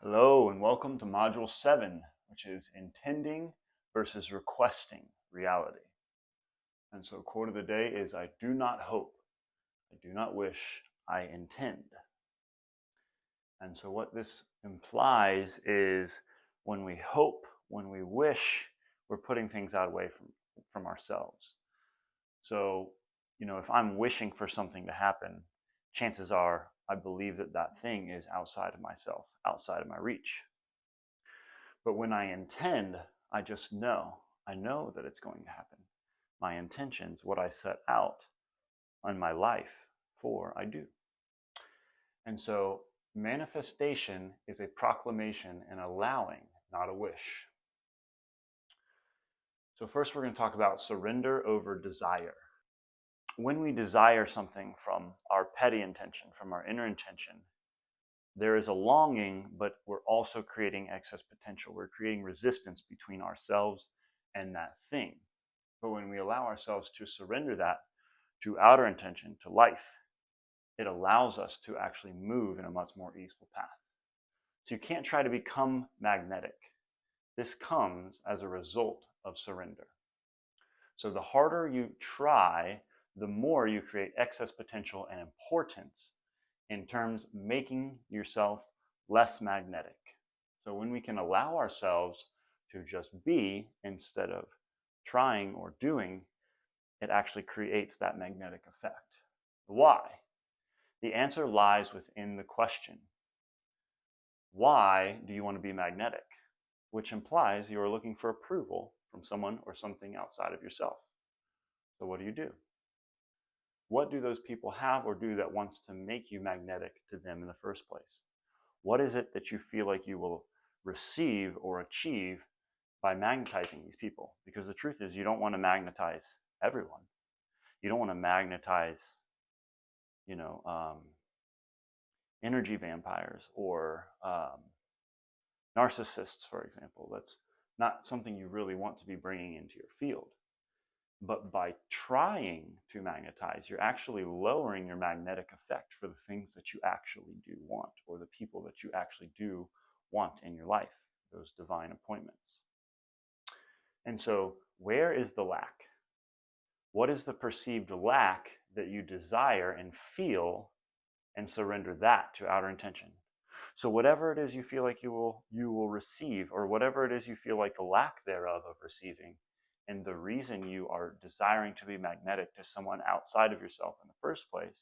Hello and welcome to Module 7, which is intending versus requesting reality. And so quote of the day is, I do not hope, I do not wish, I intend. And so what this implies is when we hope, when we wish, we're putting things out away from ourselves. So, if I'm wishing for something to happen, chances are I believe that thing is outside of myself, outside of my reach. But when I intend, I just know. I know that it's going to happen. My intentions, what I set out on my life for, I do. And so manifestation is a proclamation and allowing, not a wish. So first we're going to talk about surrender over desire. When we desire something from our petty intention, from our inner intention, there is a longing, but we're also creating excess potential. We're creating resistance between ourselves and that thing. But when we allow ourselves to surrender that to outer intention, to life, it allows us to actually move in a much more easeful path. So you can't try to become magnetic. This comes as a result of surrender. So the harder you try, the more you create excess potential and importance in terms of making yourself less magnetic. So when we can allow ourselves to just be instead of trying or doing, it actually creates that magnetic effect. Why? The answer lies within the question. Why do you want to be magnetic? Which implies you are looking for approval from someone or something outside of yourself. So what do? What do those people have or do that wants to make you magnetic to them in the first place? What is it that you feel like you will receive or achieve by magnetizing these people? Because the truth is, you don't want to magnetize everyone. You don't want to magnetize, energy vampires or narcissists, for example. That's not something you really want to be bringing into your field. But by trying to magnetize, you're actually lowering your magnetic effect for the things that you actually do want, or the people that you actually do want in your life, those divine appointments. And so, where is the lack? What is the perceived lack that you desire and feel, and surrender that to outer intention? So whatever it is you feel like you will receive, or whatever it is you feel like the lack thereof of receiving, and the reason you are desiring to be magnetic to someone outside of yourself in the first place,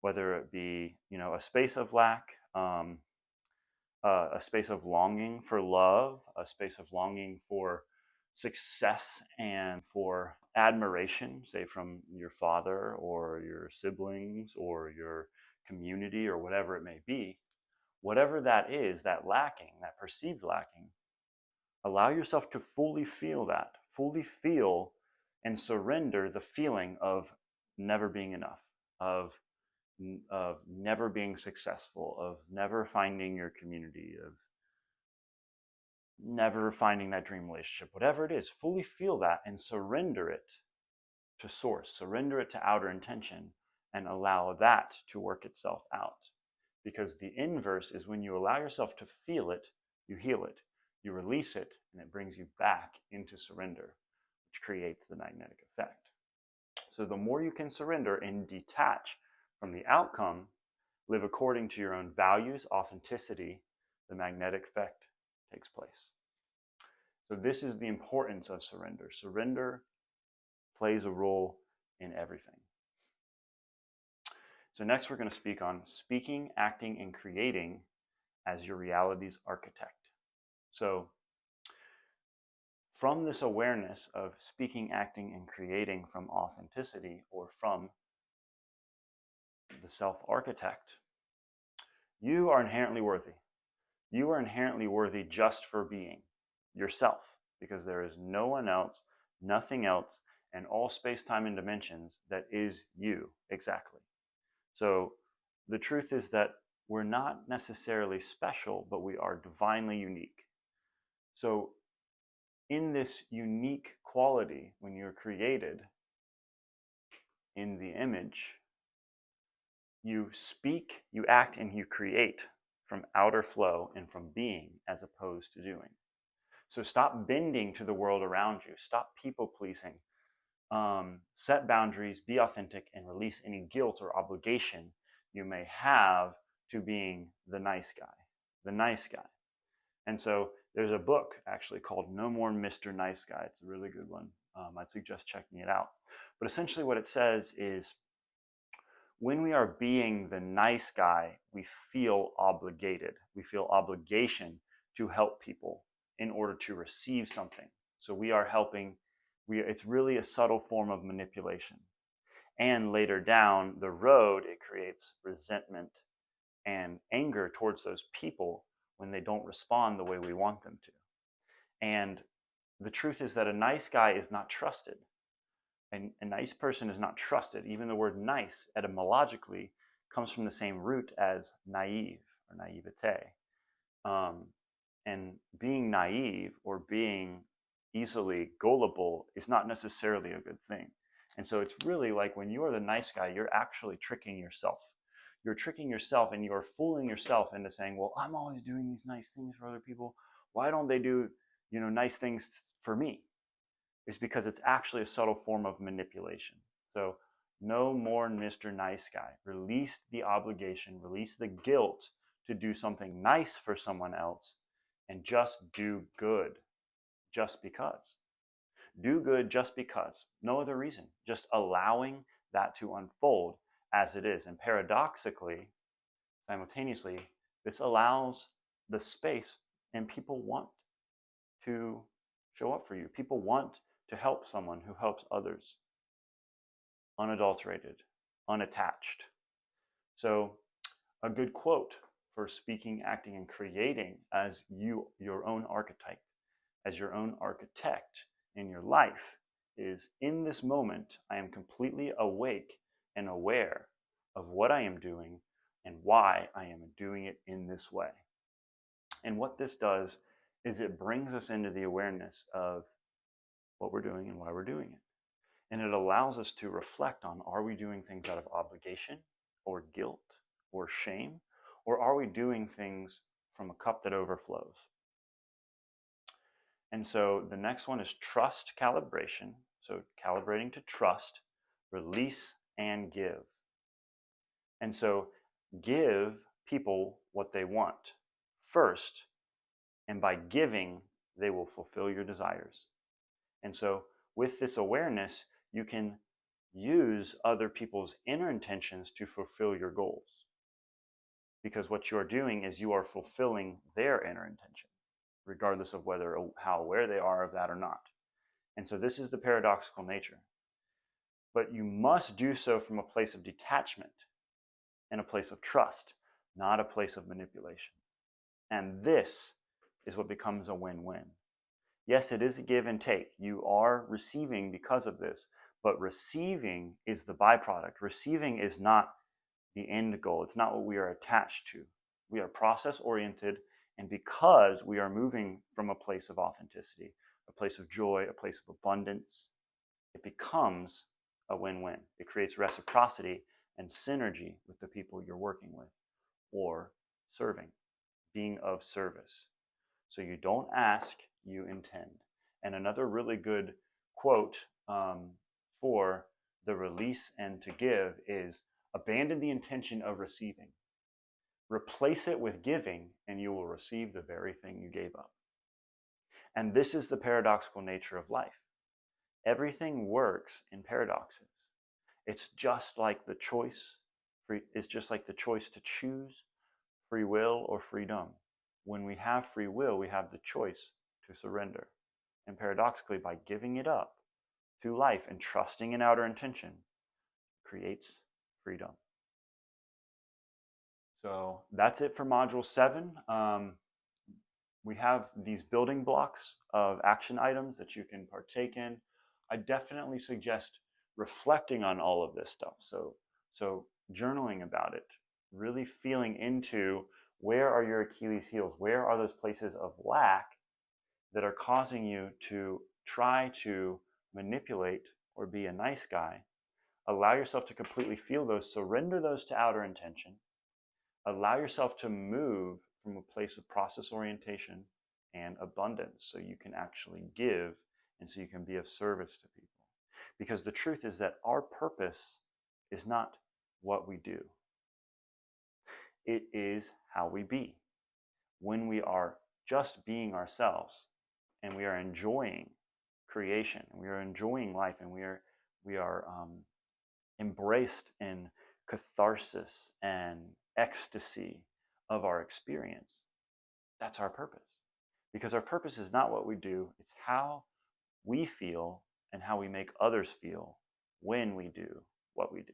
whether it be a space of lack, a space of longing for love, a space of longing for success and for admiration, say from your father or your siblings or your community or whatever it may be, whatever that is, that lacking, that perceived lacking, allow yourself to fully feel that, fully feel and surrender the feeling of never being enough, of never being successful, of never finding your community, of never finding that dream relationship, whatever it is, fully feel that and surrender it to source, surrender it to outer intention, and allow that to work itself out. Because the inverse is when you allow yourself to feel it, you heal it, you release it, and it brings you back into surrender, which creates the magnetic effect. So the more you can surrender and detach from the outcome, live according to your own values, authenticity, the magnetic effect takes place. So this is the importance of surrender. Surrender plays a role in everything. So next we're going to speak on speaking, acting, and creating as your reality's architect. So from this awareness of speaking, acting, and creating from authenticity, or from the self-architect, you are inherently worthy. You are inherently worthy just for being yourself, because there is no one else, nothing else, and all space-time and dimensions that is you exactly. So the truth is that we're not necessarily special, but we are divinely unique. So in this unique quality, when you're created in the image, you speak, you act, and you create from outer flow and from being as opposed to doing. So stop bending to the world around you. Stop people pleasing. Set boundaries, be authentic, and release any guilt or obligation you may have to being the nice guy. The nice guy. And so there's a book actually called No More Mr. Nice Guy. It's a really good one. I'd suggest checking it out. But essentially what it says is when we are being the nice guy, we feel obligated. We feel obligation to help people in order to receive something. So we are helping. It's really a subtle form of manipulation. And later down the road, it creates resentment and anger towards those people when they don't respond the way we want them to. And the truth is that a nice guy is not trusted. And a nice person is not trusted. Even the word nice etymologically comes from the same root as naive or naivete. And being naive or being easily gullible is not necessarily a good thing. And so it's really like when you are the nice guy, you're actually tricking yourself. You're tricking yourself and you're fooling yourself into saying, well, I'm always doing these nice things for other people. Why don't they do, nice things for me? It's because it's actually a subtle form of manipulation. So no more Mr. Nice Guy. Release the obligation, release the guilt to do something nice for someone else, and just do good just because. Do good just because. No other reason. Just allowing that to unfold as it is. And paradoxically, simultaneously, this allows the space, and people want to show up for you. People want to help someone who helps others. Unadulterated, unattached. So a good quote for speaking, acting, and creating as your own archetype, as your own architect in your life is, in this moment, I am completely awake and aware of what I am doing and why I am doing it in this way. And what this does is it brings us into the awareness of what we're doing and why we're doing it. And it allows us to reflect on, are we doing things out of obligation or guilt or shame? Or are we doing things from a cup that overflows? And so the next one is trust calibration. So calibrating to trust, release, and give. And so give people what they want first, and by giving, they will fulfill your desires. And so with this awareness, you can use other people's inner intentions to fulfill your goals. Because what you're doing is you are fulfilling their inner intention, regardless of how aware they are of that or not. And so this is the paradoxical nature. But you must do so from a place of detachment and a place of trust, not a place of manipulation. And this is what becomes a win-win. Yes, it is a give and take. You are receiving because of this, but receiving is the byproduct. Receiving is not the end goal. It's not what we are attached to. We are process-oriented, and because we are moving from a place of authenticity, a place of joy, a place of abundance, it becomes a win-win. It creates reciprocity and synergy with the people you're working with or serving, being of service. So you don't ask, you intend. And another really good quote for the release and to give is, abandon the intention of receiving. Replace it with giving, and you will receive the very thing you gave up. And this is the paradoxical nature of life. Everything works in paradoxes. It's just like the choice. It's just like the choice to choose free will or freedom. When we have free will, we have the choice to surrender. And paradoxically, by giving it up through life and trusting in outer intention, creates freedom. So that's it for Module 7. We have these building blocks of action items that you can partake in. I definitely suggest reflecting on all of this stuff. So journaling about it, really feeling into where are your Achilles heels? Where are those places of lack that are causing you to try to manipulate or be a nice guy? Allow yourself to completely feel those, surrender those to outer intention, allow yourself to move from a place of process orientation and abundance so you can actually give and so you can be of service to people. Because the truth is that our purpose is not what we do, it is how we be. When we are just being ourselves and we are enjoying creation, and we are enjoying life, and we are embraced in catharsis and ecstasy of our experience, that's our purpose. Because our purpose is not what we do, it's how we feel and how we make others feel when we do what we do.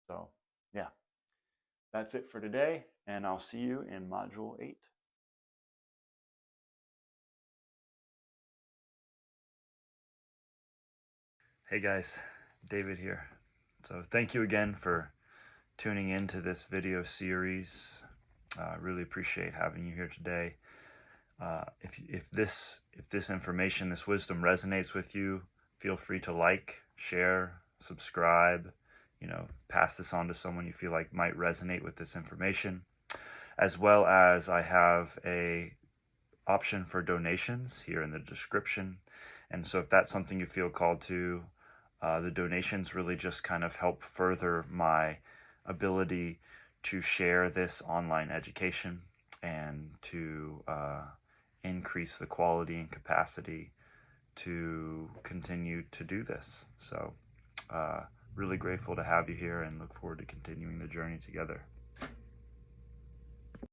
So, yeah, that's it for today, and I'll see you in Module 8. Hey guys, David here. So thank you again for tuning into this video series. I really appreciate having you here today. If this information, this wisdom resonates with you, feel free to like, share, subscribe, pass this on to someone you feel like might resonate with this information. As well as I have a option for donations here in the description. And so if that's something you feel called to, the donations really just kind of help further my ability to share this online education and to increase the quality and capacity to continue to do this. So really grateful to have you here and look forward to continuing the journey together.